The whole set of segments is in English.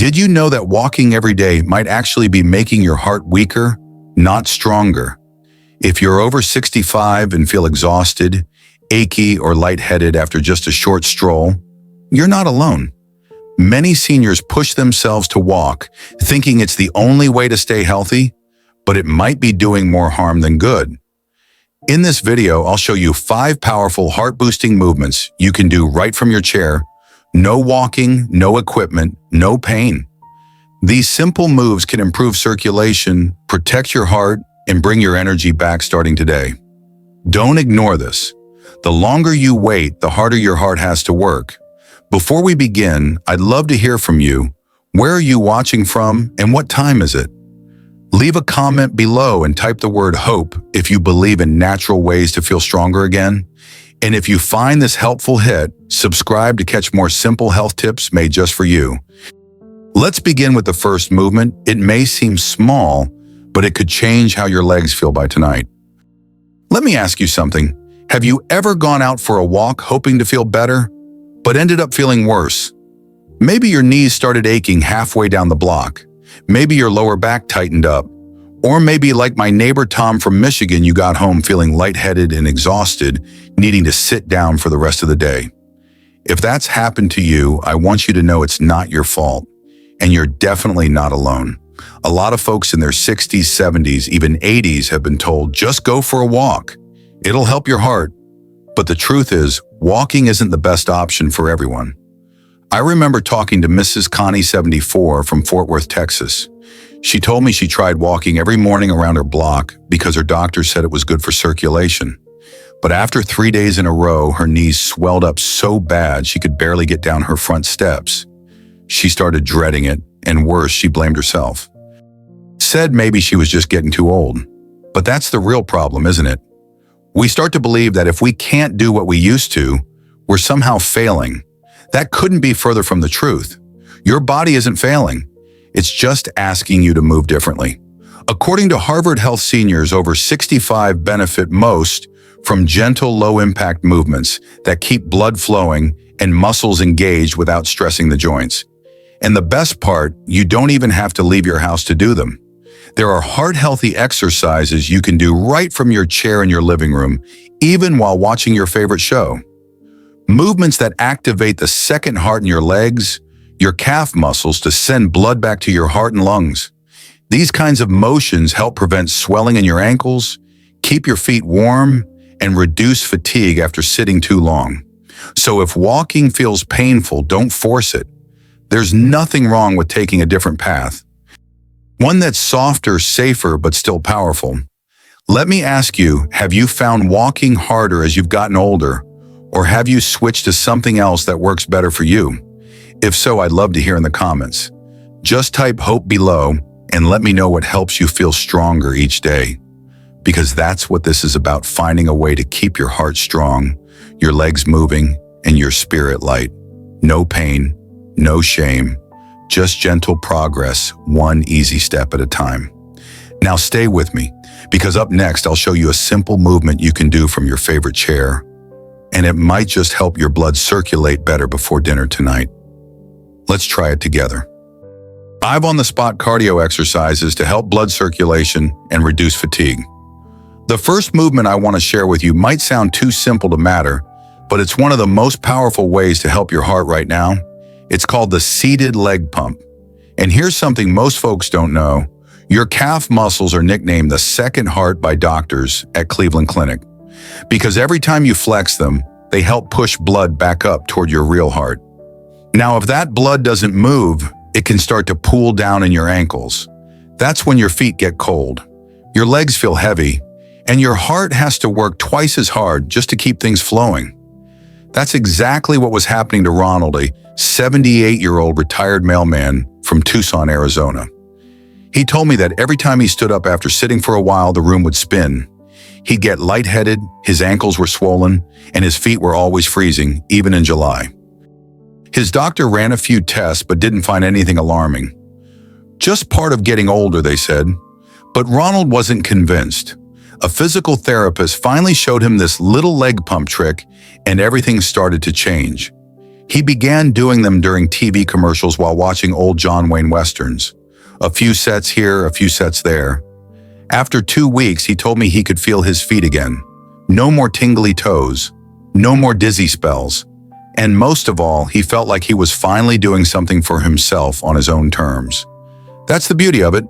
Did you know that walking every day might actually be making your heart weaker, not stronger? If you're over 65 and feel exhausted, achy, or lightheaded after just a short stroll, you're not alone. Many seniors push themselves to walk, thinking it's the only way to stay healthy, but it might be doing more harm than good. In this video, I'll show you 5 powerful heart-boosting movements you can do right from your chair. No walking, no equipment, no pain. These simple moves can improve circulation, protect your heart, and bring your energy back starting today. Don't ignore this. The longer you wait, the harder your heart has to work. Before we begin, I'd love to hear from you. Where are you watching from, and what time is it? Leave a comment below and type the word HOPE if you believe in natural ways to feel stronger again. And if you find this helpful, hit subscribe to catch more simple health tips made just for you. Let's begin with the first movement. It may seem small, but it could change how your legs feel by tonight. Let me ask you something. Have you ever gone out for a walk hoping to feel better, but ended up feeling worse? Maybe your knees started aching halfway down the block. Maybe your lower back tightened up. Or maybe, like my neighbor Tom from Michigan, you got home feeling lightheaded and exhausted, needing to sit down for the rest of the day. If that's happened to you, I want you to know it's not your fault, and you're definitely not alone. A lot of folks in their 60s, 70s, even 80s have been told, just go for a walk. It'll help your heart. But the truth is, walking isn't the best option for everyone. I remember talking to Mrs. Connie, 74, from Fort Worth, Texas. She told me she tried walking every morning around her block because her doctor said it was good for circulation. But after 3 days in a row, her knees swelled up so bad she could barely get down her front steps. She started dreading it, and worse, she blamed herself. Said maybe she was just getting too old. But that's the real problem, isn't it? We start to believe that if we can't do what we used to, we're somehow failing. That couldn't be further from the truth. Your body isn't failing. It's just asking you to move differently. According to Harvard Health, seniors over 65 benefit most from gentle, low-impact movements that keep blood flowing and muscles engaged without stressing the joints. And the best part, you don't even have to leave your house to do them. There are heart-healthy exercises you can do right from your chair in your living room, even while watching your favorite show. Movements that activate the second heart in your legs, your calf muscles, to send blood back to your heart and lungs. These kinds of motions help prevent swelling in your ankles, keep your feet warm, and reduce fatigue after sitting too long. So if walking feels painful, don't force it. There's nothing wrong with taking a different path. One that's softer, safer, but still powerful. Let me ask you, have you found walking harder as you've gotten older? Or have you switched to something else that works better for you? If so, I'd love to hear in the comments. Just type HOPE below and let me know what helps you feel stronger each day. Because that's what this is about, finding a way to keep your heart strong, your legs moving, and your spirit light. No pain, no shame, just gentle progress, one easy step at a time. Now stay with me, because up next I'll show you a simple movement you can do from your favorite chair, and it might just help your blood circulate better before dinner tonight. Let's try it together. 5 on-the-spot cardio exercises to help blood circulation and reduce fatigue. The first movement I want to share with you might sound too simple to matter, but it's one of the most powerful ways to help your heart right now. It's called the seated leg pump. And here's something most folks don't know. Your calf muscles are nicknamed the second heart by doctors at Cleveland Clinic, because every time you flex them, they help push blood back up toward your real heart. Now, if that blood doesn't move, it can start to pool down in your ankles. That's when your feet get cold, your legs feel heavy, and your heart has to work twice as hard just to keep things flowing. That's exactly what was happening to Ronald, a 78-year-old retired mailman from Tucson, Arizona. He told me that every time he stood up after sitting for a while, the room would spin. He'd get lightheaded, his ankles were swollen, and his feet were always freezing, even in July. His doctor ran a few tests but didn't find anything alarming. Just part of getting older, they said. But Ronald wasn't convinced. A physical therapist finally showed him this little leg pump trick, and everything started to change. He began doing them during TV commercials while watching old John Wayne westerns. A few sets here, a few sets there. After 2 weeks, he told me he could feel his feet again. No more tingly toes. No more dizzy spells. And most of all, he felt like he was finally doing something for himself on his own terms. That's the beauty of it.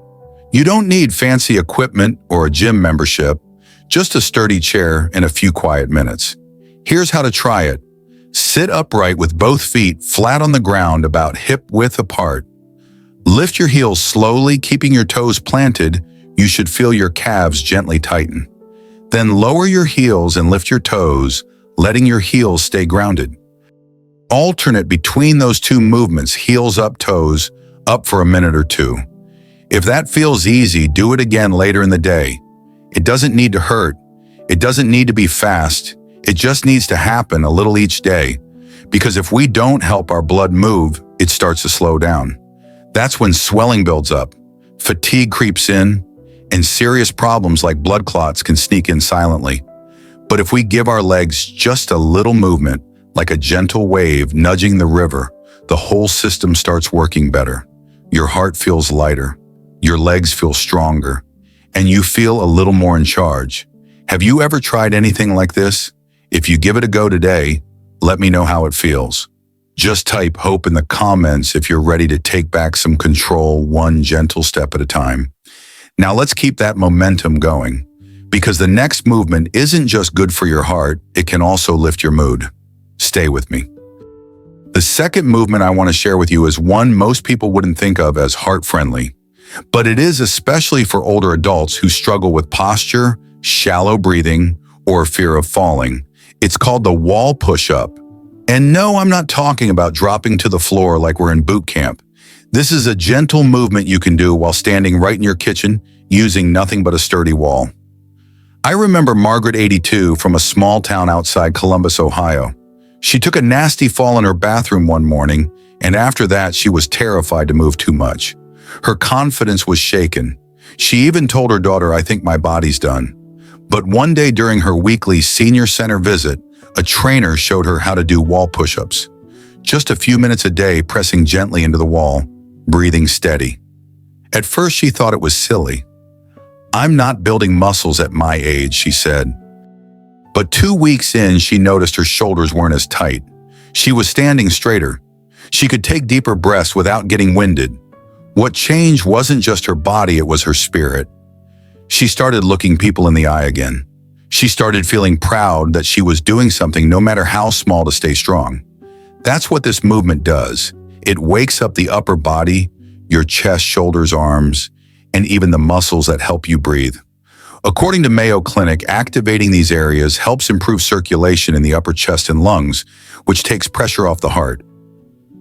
You don't need fancy equipment or a gym membership, just a sturdy chair and a few quiet minutes. Here's how to try it. Sit upright with both feet flat on the ground about hip-width apart. Lift your heels slowly, keeping your toes planted. You should feel your calves gently tighten. Then lower your heels and lift your toes, letting your heels stay grounded. Alternate between those two movements, heels up, toes up for a minute or two. If that feels easy, do it again later in the day. It doesn't need to hurt. It doesn't need to be fast. It just needs to happen a little each day. Because if we don't help our blood move, it starts to slow down. That's when swelling builds up, fatigue creeps in, and serious problems like blood clots can sneak in silently. But if we give our legs just a little movement, like a gentle wave nudging the river, the whole system starts working better. Your heart feels lighter, your legs feel stronger, and you feel a little more in charge. Have you ever tried anything like this? If you give it a go today, let me know how it feels. Just type hope in the comments if you're ready to take back some control, one gentle step at a time. Now let's keep that momentum going, because the next movement isn't just good for your heart, it can also lift your mood. Stay with me. The second movement I want to share with you is one most people wouldn't think of as heart-friendly, but it is especially for older adults who struggle with posture, shallow breathing, or fear of falling. It's called the wall push-up. And no, I'm not talking about dropping to the floor like we're in boot camp. This is a gentle movement you can do while standing right in your kitchen using nothing but a sturdy wall. I remember Margaret, 82, from a small town outside Columbus, Ohio. She took a nasty fall in her bathroom one morning, and after that she was terrified to move too much. Her confidence was shaken. She even told her daughter, "I think my body's done." But one day during her weekly senior center visit, a trainer showed her how to do wall push-ups. Just a few minutes a day, pressing gently into the wall, breathing steady. At first she thought it was silly. "I'm not building muscles at my age," she said. But 2 weeks in, she noticed her shoulders weren't as tight. She was standing straighter. She could take deeper breaths without getting winded. What changed wasn't just her body, it was her spirit. She started looking people in the eye again. She started feeling proud that she was doing something, no matter how small, to stay strong. That's what this movement does. It wakes up the upper body, your chest, shoulders, arms, and even the muscles that help you breathe. According to Mayo Clinic, activating these areas helps improve circulation in the upper chest and lungs, which takes pressure off the heart.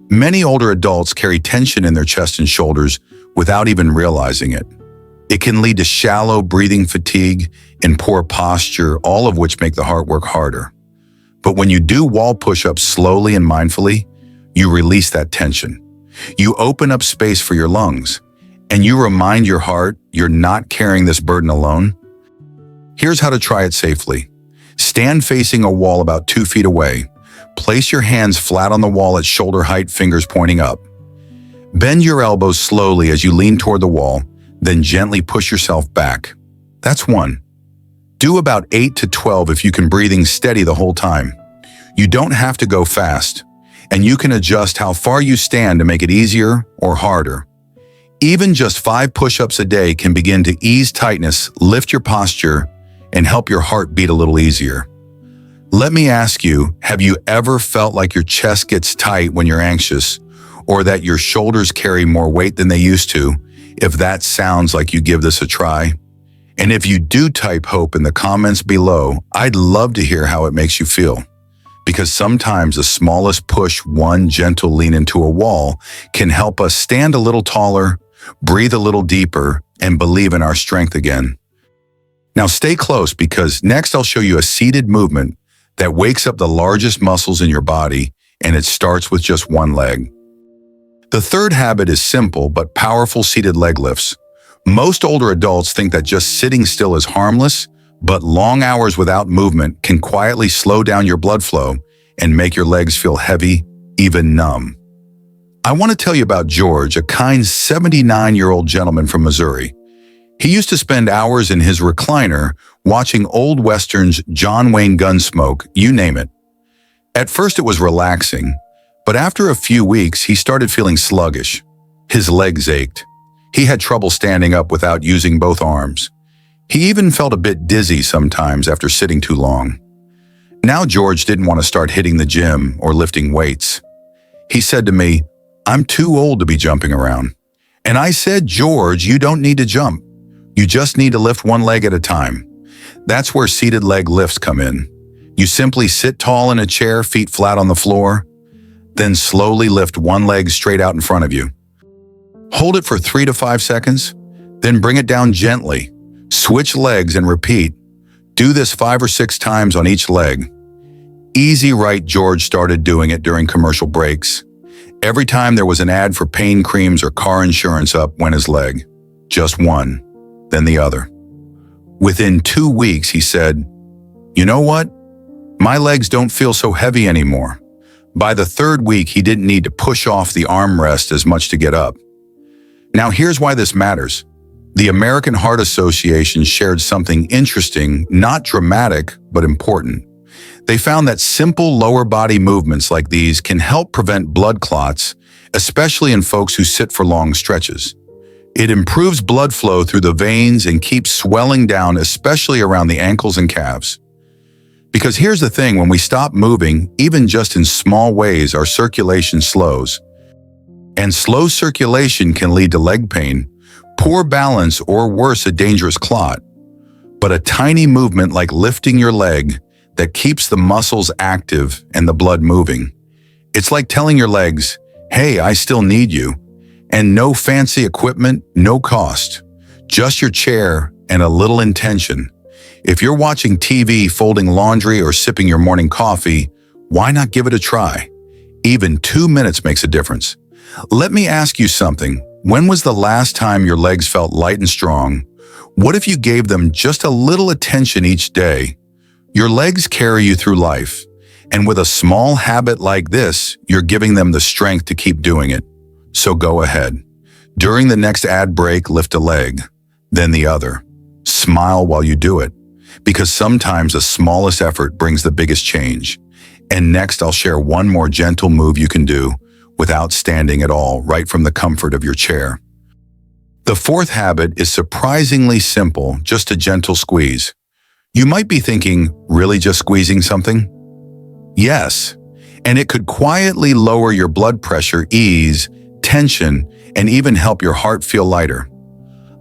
Many older adults carry tension in their chest and shoulders without even realizing it. It can lead to shallow breathing fatigue and poor posture, all of which make the heart work harder. But when you do wall push-ups slowly and mindfully, you release that tension. You open up space for your lungs, and you remind your heart you're not carrying this burden alone. Here's how to try it safely. Stand facing a wall about 2 feet away. Place your hands flat on the wall at shoulder height, fingers pointing up. Bend your elbows slowly as you lean toward the wall, then gently push yourself back. That's 1. Do about 8 to 12 if you can, breathing steady the whole time. You don't have to go fast, and you can adjust how far you stand to make it easier or harder. Even just 5 push-ups a day can begin to ease tightness, lift your posture, and help your heart beat a little easier. Let me ask you, have you ever felt like your chest gets tight when you're anxious, or that your shoulders carry more weight than they used to? If that sounds like you, give this a try. And if you do, type hope in the comments below. I'd love to hear how it makes you feel. Because sometimes the smallest push, one gentle lean into a wall, can help us stand a little taller, breathe a little deeper, and believe in our strength again. Now stay close, because next I'll show you a seated movement that wakes up the largest muscles in your body, and it starts with just one leg. The third habit is simple but powerful: seated leg lifts. Most older adults think that just sitting still is harmless, but long hours without movement can quietly slow down your blood flow and make your legs feel heavy even numb. I want to tell you about George, a kind 79-year-old gentleman from Missouri. He used to spend hours in his recliner watching old westerns, John Wayne Gunsmoke, you name it. At first it was relaxing, but after a few weeks he started feeling sluggish. His legs ached. He had trouble standing up without using both arms. He even felt a bit dizzy sometimes after sitting too long. Now George didn't want to start hitting the gym or lifting weights. He said to me, "I'm too old to be jumping around." And I said, "George, you don't need to jump. You just need to lift one leg at a time." That's where seated leg lifts come in. You simply sit tall in a chair, feet flat on the floor, then slowly lift one leg straight out in front of you. Hold it for 3 to 5 seconds, then bring it down gently. Switch legs and repeat. Do this 5 or 6 times on each leg. Easy, right? George started doing it during commercial breaks. Every time there was an ad for pain creams or car insurance, up went his leg. Just one, then the other. Within 2 weeks, he said, "You know what? My legs don't feel so heavy anymore." By the 3rd week, he didn't need to push off the armrest as much to get up. Now here's why this matters. The American Heart Association shared something interesting, not dramatic, but important. They found that simple lower body movements like these can help prevent blood clots, especially in folks who sit for long stretches. It improves blood flow through the veins and keeps swelling down, especially around the ankles and calves. Because here's the thing, when we stop moving, even just in small ways, our circulation slows. And slow circulation can lead to leg pain, poor balance, or worse, a dangerous clot. But a tiny movement like lifting your leg that keeps the muscles active and the blood moving. It's like telling your legs, "Hey, I still need you." And no fancy equipment, no cost. Just your chair and a little intention. If you're watching TV, folding laundry, or sipping your morning coffee, why not give it a try? Even 2 minutes makes a difference. Let me ask you something. When was the last time your legs felt light and strong? What if you gave them just a little attention each day? Your legs carry you through life, and with a small habit like this, you're giving them the strength to keep doing it. So go ahead. During the next ad break, lift a leg, then the other. Smile while you do it, because sometimes the smallest effort brings the biggest change. And next, I'll share one more gentle move you can do without standing at all, right from the comfort of your chair. The 4th habit is surprisingly simple, just a gentle squeeze. You might be thinking, really just squeezing something? Yes, and it could quietly lower your blood pressure, ease tension, and even help your heart feel lighter.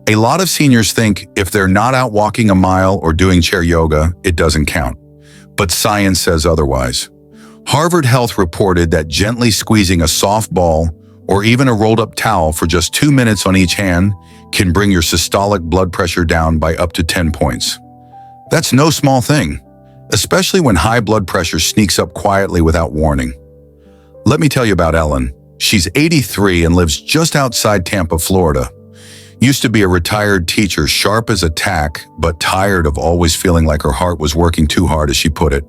A lot of seniors think if they're not out walking a mile or doing chair yoga, it doesn't count. But science says otherwise. Harvard Health reported that gently squeezing a soft ball or even a rolled-up towel for just 2 minutes on each hand can bring your systolic blood pressure down by up to 10 points. That's no small thing, especially when high blood pressure sneaks up quietly without warning. Let me tell you about Ellen. She's 83 and lives just outside Tampa, Florida. Used to be a retired teacher, sharp as a tack, but tired of always feeling like her heart was working too hard, as she put it.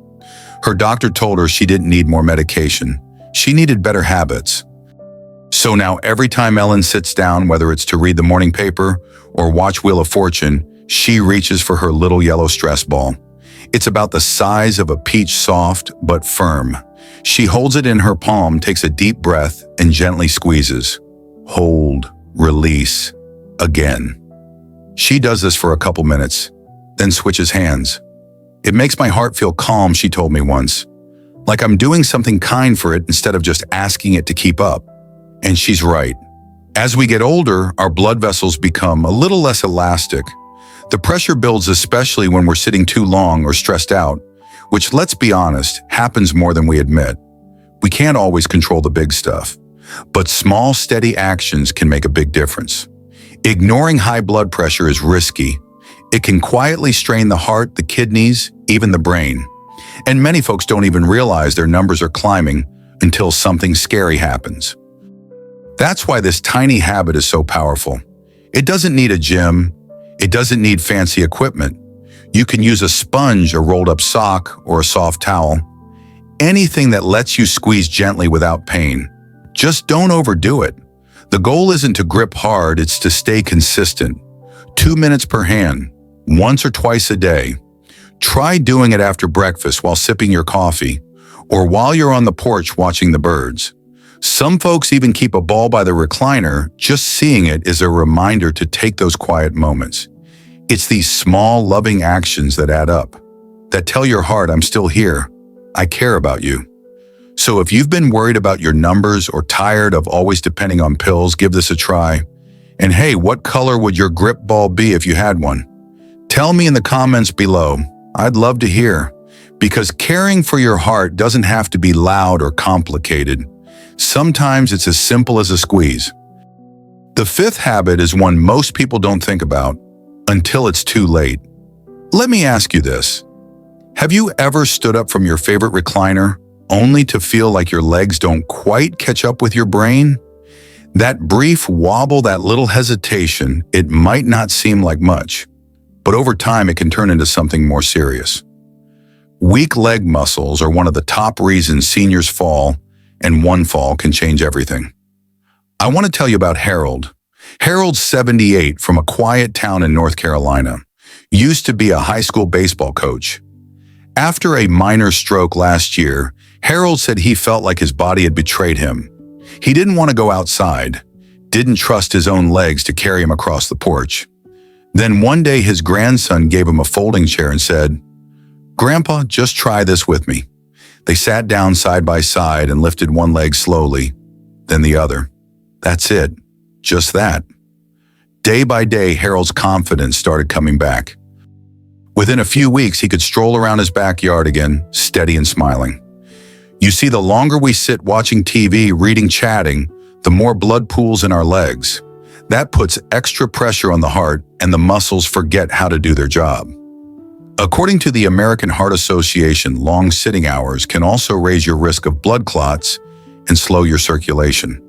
Her doctor told her she didn't need more medication. She needed better habits. So now every time Ellen sits down, whether it's to read the morning paper or watch Wheel of Fortune, she reaches for her little yellow stress ball. It's about the size of a peach, soft but firm. She holds it in her palm, takes a deep breath, and gently squeezes. Hold, release, again. She does this for a couple minutes, then switches hands. "It makes my heart feel calm," she told me once. "Like I'm doing something kind for it instead of just asking it to keep up." And she's right. As we get older, our blood vessels become a little less elastic. The pressure builds, especially when we're sitting too long or stressed out, which, let's be honest, happens more than we admit. We can't always control the big stuff, but small, steady actions can make a big difference. Ignoring high blood pressure is risky. It can quietly strain the heart, the kidneys, even the brain. And many folks don't even realize their numbers are climbing until something scary happens. That's why this tiny habit is so powerful. It doesn't need a gym. It doesn't need fancy equipment. You can use a sponge, a rolled-up sock, or a soft towel. Anything that lets you squeeze gently without pain. Just don't overdo it. The goal isn't to grip hard, it's to stay consistent. 2 minutes per hand, once or twice a day. Try doing it after breakfast while sipping your coffee, or while you're on the porch watching the birds. Some folks even keep a ball by the recliner. Just seeing it is a reminder to take those quiet moments. It's these small, loving actions that add up, that tell your heart, I'm still here. I care about you. So if you've been worried about your numbers or tired of always depending on pills, give this a try. And hey, what color would your grip ball be if you had one? Tell me in the comments below. I'd love to hear. Because caring for your heart doesn't have to be loud or complicated. Sometimes it's as simple as a squeeze. The fifth habit is one most people don't think about until it's too late. Let me ask you this. Have you ever stood up from your favorite recliner only to feel like your legs don't quite catch up with your brain? That brief wobble, that little hesitation, it might not seem like much, but over time it can turn into something more serious. Weak leg muscles are one of the top reasons seniors fall, and one fall can change everything. I want to tell you about Harold. Harold's 78 from a quiet town in North Carolina. Used to be a high school baseball coach. After a minor stroke last year, Harold said he felt like his body had betrayed him. He didn't want to go outside, didn't trust his own legs to carry him across the porch. Then one day his grandson gave him a folding chair and said, "Grandpa, just try this with me." They sat down side by side and lifted one leg slowly, then the other. That's it, just that. Day by day, Harold's confidence started coming back. Within a few weeks, he could stroll around his backyard again, steady and smiling. You see, the longer we sit watching TV, reading, chatting, the more blood pools in our legs. That puts extra pressure on the heart, and the muscles forget how to do their job. According to the American Heart Association, long sitting hours can also raise your risk of blood clots and slow your circulation.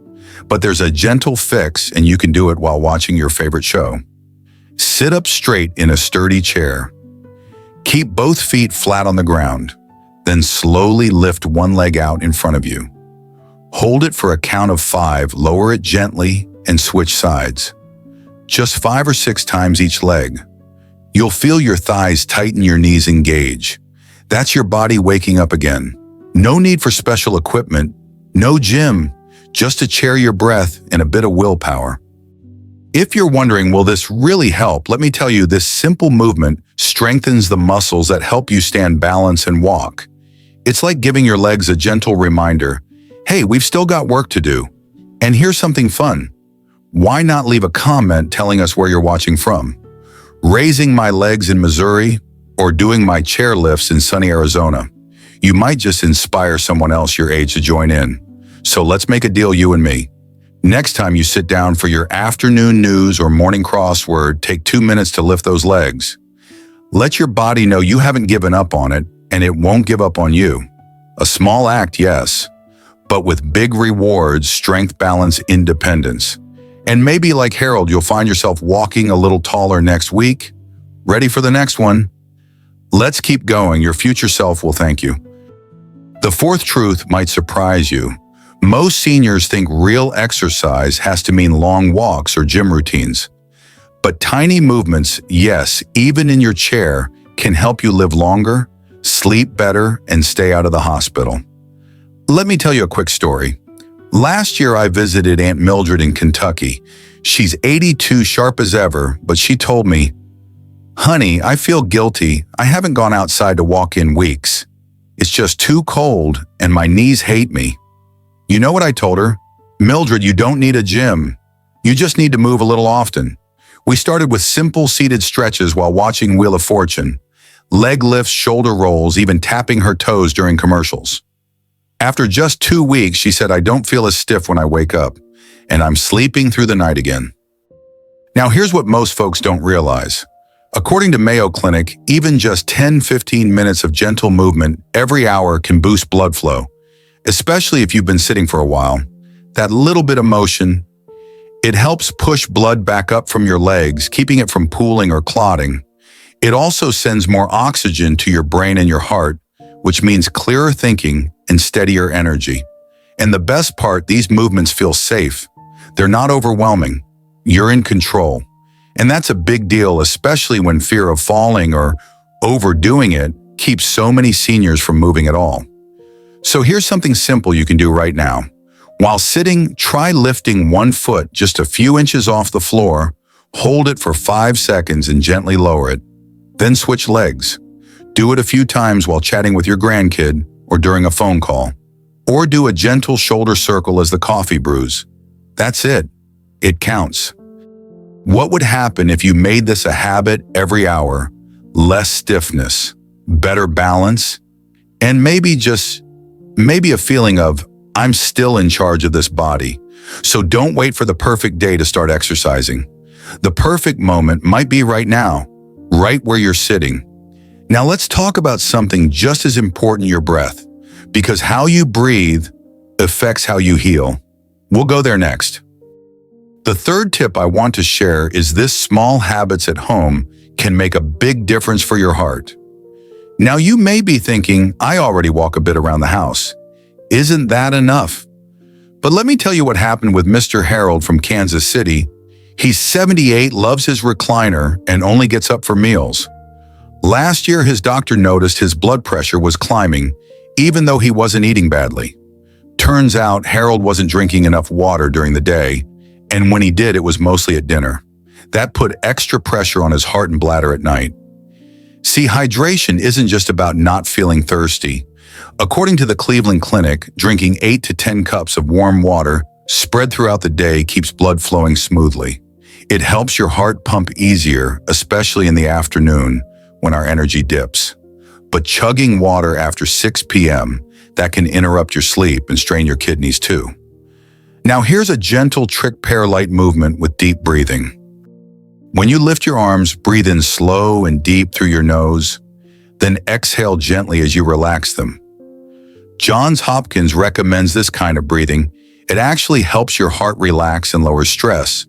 But there's a gentle fix, and you can do it while watching your favorite show. Sit up straight in a sturdy chair. Keep both feet flat on the ground, then slowly lift one leg out in front of you. Hold it for a count of 5, lower it gently, and switch sides. Just 5 or 6 times each leg. You'll feel your thighs tighten, your knees engage. That's your body waking up again. No need for special equipment, no gym, just a chair, your breath, and a bit of willpower. If you're wondering, will this really help? Let me tell you, this simple movement strengthens the muscles that help you stand, balance, and walk. It's like giving your legs a gentle reminder, hey, we've still got work to do. And here's something fun. Why not leave a comment telling us where you're watching from? Raising my legs in Missouri or doing my chair lifts in sunny Arizona. You might just inspire someone else your age to join in. So let's make a deal, you and me. Next time you sit down for your afternoon news or morning crossword, take 2 minutes to lift those legs. Let your body know you haven't given up on it, and it won't give up on you. A small act, yes, but with big rewards, strength, balance, independence. And maybe like Harold, you'll find yourself walking a little taller next week. Ready for the next one? Let's keep going. Your future self will thank you. The fourth truth might surprise you. Most seniors think real exercise has to mean long walks or gym routines. But tiny movements, yes, even in your chair, can help you live longer, sleep better, and stay out of the hospital. Let me tell you a quick story. Last year, I visited Aunt Mildred in Kentucky. She's 82, sharp as ever, but she told me, "Honey, I feel guilty. I haven't gone outside to walk in weeks. It's just too cold, and my knees hate me." You know what I told her? "Mildred, you don't need a gym. You just need to move a little often." We started with simple seated stretches while watching Wheel of Fortune, leg lifts, shoulder rolls, even tapping her toes during commercials. After just 2 weeks, she said, "I don't feel as stiff when I wake up, and I'm sleeping through the night again." Now, here's what most folks don't realize. According to Mayo Clinic, even just 10-15 minutes of gentle movement every hour can boost blood flow, especially if you've been sitting for a while. That little bit of motion, it helps push blood back up from your legs, keeping it from pooling or clotting. It also sends more oxygen to your brain and your heart, which means clearer thinking and steadier energy. And the best part, these movements feel safe. They're not overwhelming. You're in control. And that's a big deal, especially when fear of falling or overdoing it keeps so many seniors from moving at all. So here's something simple you can do right now. While sitting, try lifting one foot just a few inches off the floor, hold it for 5 seconds and gently lower it. Then switch legs. Do it a few times while chatting with your grandkid or during a phone call. Or do a gentle shoulder circle as the coffee brews. That's it. It counts. What would happen if you made this a habit every hour? Less stiffness, better balance, and maybe a feeling of, I'm still in charge of this body. So don't wait for the perfect day to start exercising. The perfect moment might be right now, right where you're sitting. Now let's talk about something just as important, your breath, because how you breathe affects how you heal. We'll go there next. The third tip I want to share is this: small habits at home can make a big difference for your heart. Now you may be thinking, I already walk a bit around the house. Isn't that enough? But let me tell you what happened with Mr. Harold from Kansas City. He's 78, loves his recliner, and only gets up for meals. Last year, his doctor noticed his blood pressure was climbing, even though he wasn't eating badly. Turns out Harold wasn't drinking enough water during the day, and when he did, it was mostly at dinner. That put extra pressure on his heart and bladder at night. See, hydration isn't just about not feeling thirsty. According to the Cleveland Clinic, drinking 8 to 10 cups of warm water spread throughout the day keeps blood flowing smoothly. It helps your heart pump easier, especially in the afternoon when our energy dips. But chugging water after 6 p.m., that can interrupt your sleep and strain your kidneys too. Now here's a gentle trick pair light movement with deep breathing. When you lift your arms, breathe in slow and deep through your nose, then exhale gently as you relax them. Johns Hopkins recommends this kind of breathing. It actually helps your heart relax and lowers stress.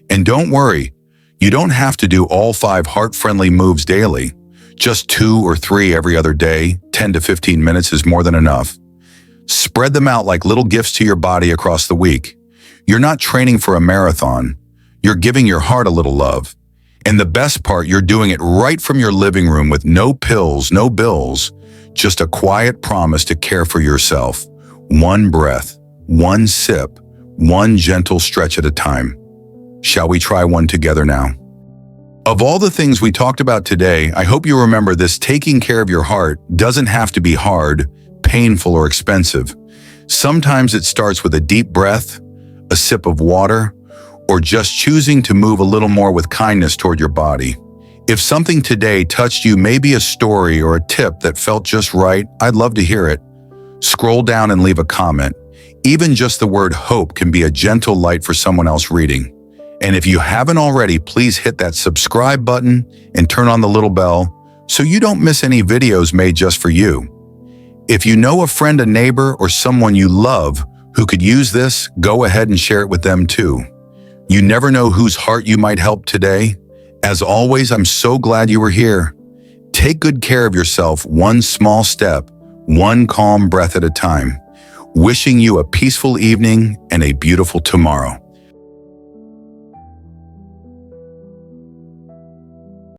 And don't worry, you don't have to do all 5 heart-friendly moves daily. Just 2 or 3 every other day, 10 to 15 minutes is more than enough. Spread them out like little gifts to your body across the week. You're not training for a marathon. You're giving your heart a little love. And the best part, you're doing it right from your living room with no pills, no bills, just a quiet promise to care for yourself. One breath, one sip, one gentle stretch at a time. Shall we try one together now? Of all the things we talked about today, I hope you remember this: taking care of your heart doesn't have to be hard, painful, or expensive. Sometimes it starts with a deep breath, a sip of water, or just choosing to move a little more with kindness toward your body. If something today touched you, maybe a story or a tip that felt just right, I'd love to hear it. Scroll down and leave a comment. Even just the word hope can be a gentle light for someone else reading. And if you haven't already, please hit that subscribe button and turn on the little bell so you don't miss any videos made just for you. If you know a friend, a neighbor, or someone you love who could use this, go ahead and share it with them too. You never know whose heart you might help today. As always, I'm so glad you were here. Take good care of yourself, one small step, one calm breath at a time. Wishing you a peaceful evening and a beautiful tomorrow.